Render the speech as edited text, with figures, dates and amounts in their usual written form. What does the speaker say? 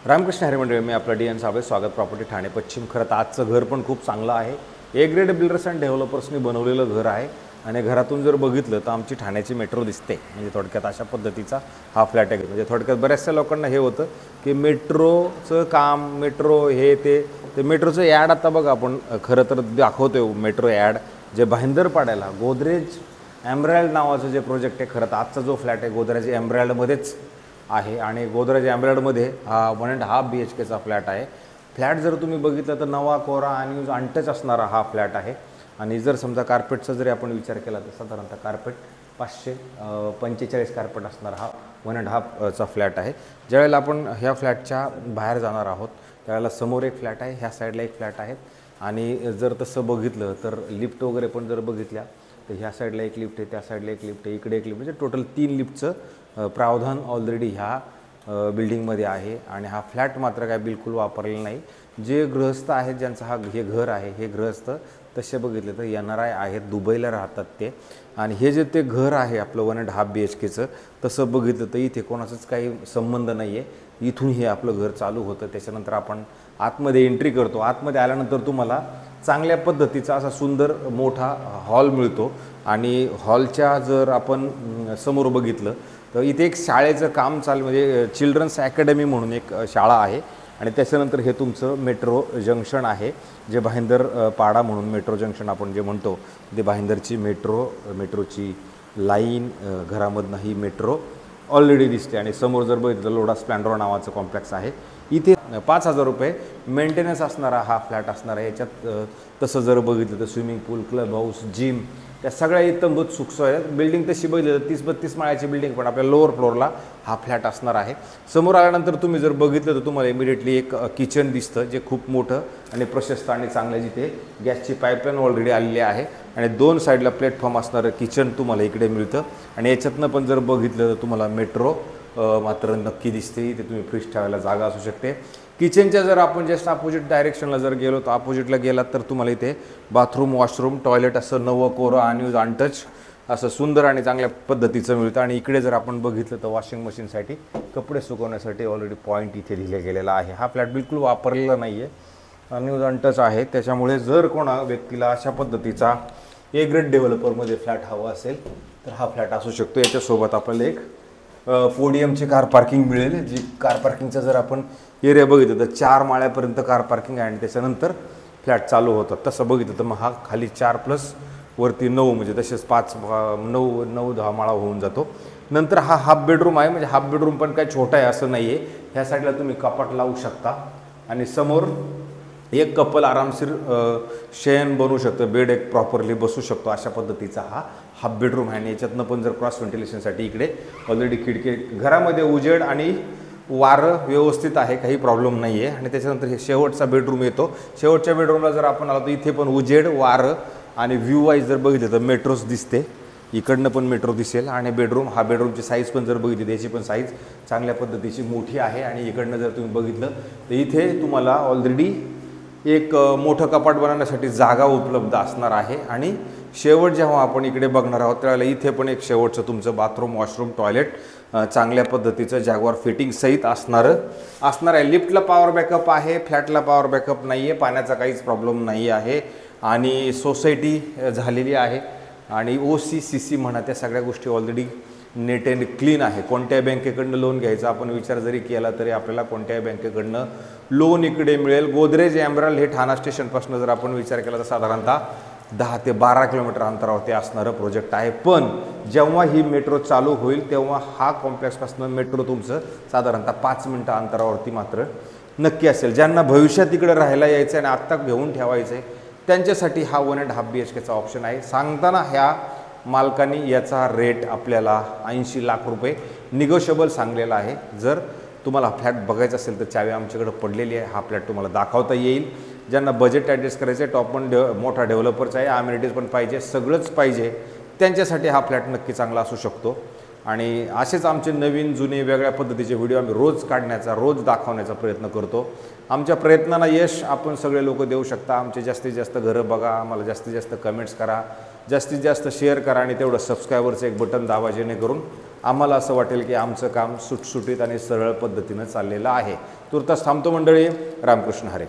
रामकृष्ण हरी मंडळी, मी आपला डी.एन. साबळे. स्वागत प्रॉपर्टी ठाणे पश्चिम. खरं तर आजचं घर पण खूप चांगलं आहे. ए ग्रेड बिल्डर्स अँड डेव्हलपर्सनी बनवलेलं घर आहे आणि घरातून जर बघितलं तर आमची ठाण्याची मेट्रो दिसते. म्हणजे थोडक्यात अशा पद्धतीचा हा फ्लॅट आहे. म्हणजे थोडक्यात बऱ्याचशा लोकांना हे होतं की मेट्रोचं काम, मेट्रो हे ते मेट्रोचं ॲड आता बघा आपण खरं तर दाखवतोय. मेट्रो ॲड जे भाईंदरपाड्याला गोदरेज एमराल्ड नावाचं जे प्रोजेक्ट आहे, खरं तर आजचा जो फ्लॅट आहे गोदरेज एमराल्डमध्येच आहे आणि गोदरेज एमराल्डमध्ये हा 1.5 BHKचा फ्लॅट आहे. फ्लॅट जर तुम्ही बघितलं तर नवा कोरा आणि अनटच असणारा हा फ्लॅट आहे. आणि जर समजा कार्पेटचा जरी आपण विचार केला तर साधारणतः कार्पेट 545 कार्पेट असणारा हा 1.5चा फ्लॅट आहे. ज्यावेळेला आपण ह्या फ्लॅटच्या बाहेर जाणार आहोत त्यावेळेला समोर एक फ्लॅट आहे, ह्या साईडला एक फ्लॅट आहे. आणि जर तसं बघितलं तर लिफ्ट वगैरे पण जर बघितल्या तर ह्या साईडला एक लिफ्ट आहे, त्या साईडला एक लिफ्ट आहे, इकडे एक लिफ्ट, म्हणजे टोटल 3 लिफ्टचं प्रावधान ऑलरेडी ह्या बिल्डिंगमध्ये आहे. आणि हा फ्लॅट मात्र काय बिलकुल वापरलेला नाही. जे गृहस्थ आहेत ज्यांचं हे घर आहे, हे गृहस्थ तसे बघितले तर NRI आहेत, दुबईला राहतात ते. आणि हे जे ते घर आहे आपलं 1.5 BHKचं, तसं बघितलं तर इथे कोणाचाच काही संबंध नाही आहे. इथून हे आपलं घर चालू होतं. त्याच्यानंतर आपण आतमध्ये एंट्री करतो. आतमध्ये आल्यानंतर तुम्हाला चांगल्या पद्धतीचा असा सुंदर मोठा हॉल मिळतो. आणि हॉलच्या जर आपण समोर बघितलं तर इथे एक शाळेचं काम चालू, म्हणजे चिल्ड्रन्स अकॅडमी म्हणून एक शाळा आहे. आणि त्याच्यानंतर हे तुमचं मेट्रो जंक्शन आहे, जे भाईंदर पाडा म्हणून मेट्रो जंक्शन आपण जे म्हणतो ते भाईंदरची मेट्रोची लाईन घरामधनं ही मेट्रो ऑलरेडी दिसते. आणि समोर जर बघितलं लोडा स्प्लेंडर नावाचं कॉम्प्लेक्स आहे. इथे 5,000 रुपये मेंटेनन्स असणारा हा फ्लॅट असणार आहे. याच्यात तसं जर बघितलं तर स्विमिंग पूल, क्लब हाऊस, जिम, त्या सगळ्या इतंभूत सुखसोय आहेत. बिल्डिंग तशी बघितली तर 30-32 माळ्याची बिल्डिंग, पण आपल्या लोअर फ्लोअरला हा फ्लॅट असणार आहे. समोर आल्यानंतर तुम्ही जर बघितलं तर तुम्हाला इमिडिएटली एक किचन दिसतं, जे खूप मोठं आणि प्रशस्त आणि चांगलं, जिथे गॅसची पाईपलाईन ऑलरेडी आलेली आहे. आणि 2 साईडला प्लॅटफॉर्म असणारं किचन तुम्हाला इकडे मिळतं. आणि याच्यातनं पण जर बघितलं तर तुम्हाला मेट्रो मात्र नक्की दिसते. इथे तुम्ही फ्रीज ठेवायला जागा असू शकते. किचनच्या जर आपण जस्ट अपोजिट डायरेक्शनला जर गेलो तर अपोजिटला गेलात तर तुम्हाला इथे बाथरूम, वॉशरूम, टॉयलेट असं नवं कोरं आणि अनटच असं सुंदर आणि चांगल्या पद्धतीचं मिळतं. आणि इकडे जर आपण बघितलं तर वॉशिंग मशीनसाठी, कपडे सुकवण्यासाठी ऑलरेडी पॉईंट इथे दिले गेलेला आहे. हा फ्लॅट बिलकुल वापरलेला नाही आहे आणि अनटच आहे. त्याच्यामुळे जर कोणा व्यक्तीला अशा पद्धतीचा ए ग्रेड डेव्हलपरमध्ये फ्लॅट हवा असेल तर हा फ्लॅट असू शकतो. याच्यासोबत आपल्याला एक पोडियमची कार पार्किंग मिळेल. जी कार पार्किंगचा जर आपण एरिया बघितलं तर 4 माळ्यापर्यंत कार पार्किंग आहे आणि त्याच्यानंतर फ्लॅट चालू होतात. तसं बघितलं तर मग हा खाली 4+ वरती 9, म्हणजे तसेच 5, 9, 10 माळा होऊन जातो. नंतर हा हाफ बेडरूम आहे. म्हणजे हाफ बेडरूम पण काय छोटा आहे असं नाही आहे. ह्या साईडला तुम्ही कपाट लावू शकता आणि समोर एक कपल आरामशीर शयन बनवू शकतं, बेड एक प्रॉपरली बसू शकतो. अशा पद्धतीचा हा हाफ बेडरूम आहे. आणि याच्यातनं पण जर क्रॉस व्हेंटिलेशनसाठी इकडे ऑलरेडी खिडकी, घरामध्ये उजेड आणि वारं व्यवस्थित आहे, काही प्रॉब्लेम नाही आहे. आणि त्याच्यानंतर हे शेवटचा बेडरूम येतो. शेवटच्या बेडरूमला जर आपण आलो तर इथे पण उजेड, वारं आणि व्ह्यू वाईज जर बघितलं तर मेट्रोच दिसते. इकडनं पण मेट्रो दिसेल. आणि हा बेडरूमची साईज पण जर बघितली त्याची पण साईज चांगल्या पद्धतीची मोठी आहे. आणि इकडनं जर तुम्ही बघितलं तर इथे तुम्हाला ऑलरेडी एक मोठं कपाट बनवण्यासाठी जागा उपलब्ध असणार आहे. आणि शेवट जेव्हा आपण इकडे बघणार आहोत त्यावेळेला इथे पण एक शेवटचं तुमचं बाथरूम, वॉशरूम, टॉयलेट चांगल्या पद्धतीचं जॅग्वार फिटिंग सहित असणार आहे. लिफ्टला पॉवर बॅकअप आहे, फ्लॅटला पॉवर बॅकअप नाही आहे, पाण्याचा काहीच प्रॉब्लेम नाही आहे. आणि सोसायटी झालेली आहे आणि OC/CC म्हणा, त्या सगळ्या गोष्टी ऑलरेडी नेट अँड क्लीन आहे. कोणत्याही बँकेकडनं लोन घ्यायचा आपण विचार जरी केला तरी आपल्याला कोणत्याही बँकेकडनं लोन इकडे मिळेल. गोदरेज एमराल्ड हे ठाणा स्टेशनपासून जर आपण विचार केला तर साधारणतः 10 ते 12 किलोमीटर अंतरावरती असणारं प्रोजेक्ट आहे. पण जेव्हा ही मेट्रो चालू होईल तेव्हा हा कॉम्प्लेक्सपासून मेट्रो तुमचं साधारणतः 5 मिनिटं अंतरावरती मात्र नक्की असेल. ज्यांना भविष्यात इकडे राहायला यायचं आहे आणि आत्ता घेऊन ठेवायचं आहे त्यांच्यासाठी हा 1.5 BHKचा ऑप्शन आहे. सांगताना ह्या मालकांनी याचा रेट आपल्याला 80 लाख रुपये निगोशिएबल सांगलेला आहे. जर तुम्हाला फ्लॅट बघायचा असेल तर चावी आमच्याकडे पडलेली आहे. हा फ्लॅट तुम्हाला दाखवता येईल. ज्यांना बजेट ॲडजस्ट करायचं आहे, टॉप पण मोठा डेव्हलपरचा आहे, अमेनिटीज पण पाहिजे, सगळंच पाहिजे, त्यांच्यासाठी हा फ्लॅट नक्की चांगला असू शकतो. आणि असेच आमचे नवीन जुने वेगळ्या पद्धतीचे व्हिडिओ आम्ही रोज काढण्याचा, रोज दाखवण्याचा प्रयत्न करतो. आमच्या प्रयत्नांना यश आपण सगळे लोक देऊ शकता. आमचे जास्तीत जास्त घरं बघा, आम्हाला जास्तीत जास्त कमेंट्स करा, जास्तीत जास्त शेअर करा आणि तेवढं सबस्क्रायबरचं एक बटन दाबा, जेणेकरून आम्हाला असं वाटेल की आमचं काम सुटसुटीत आणि सरळ पद्धतीनं चाललेलं आहे. तुर्तास थांबतो मंडळी. रामकृष्ण हरी.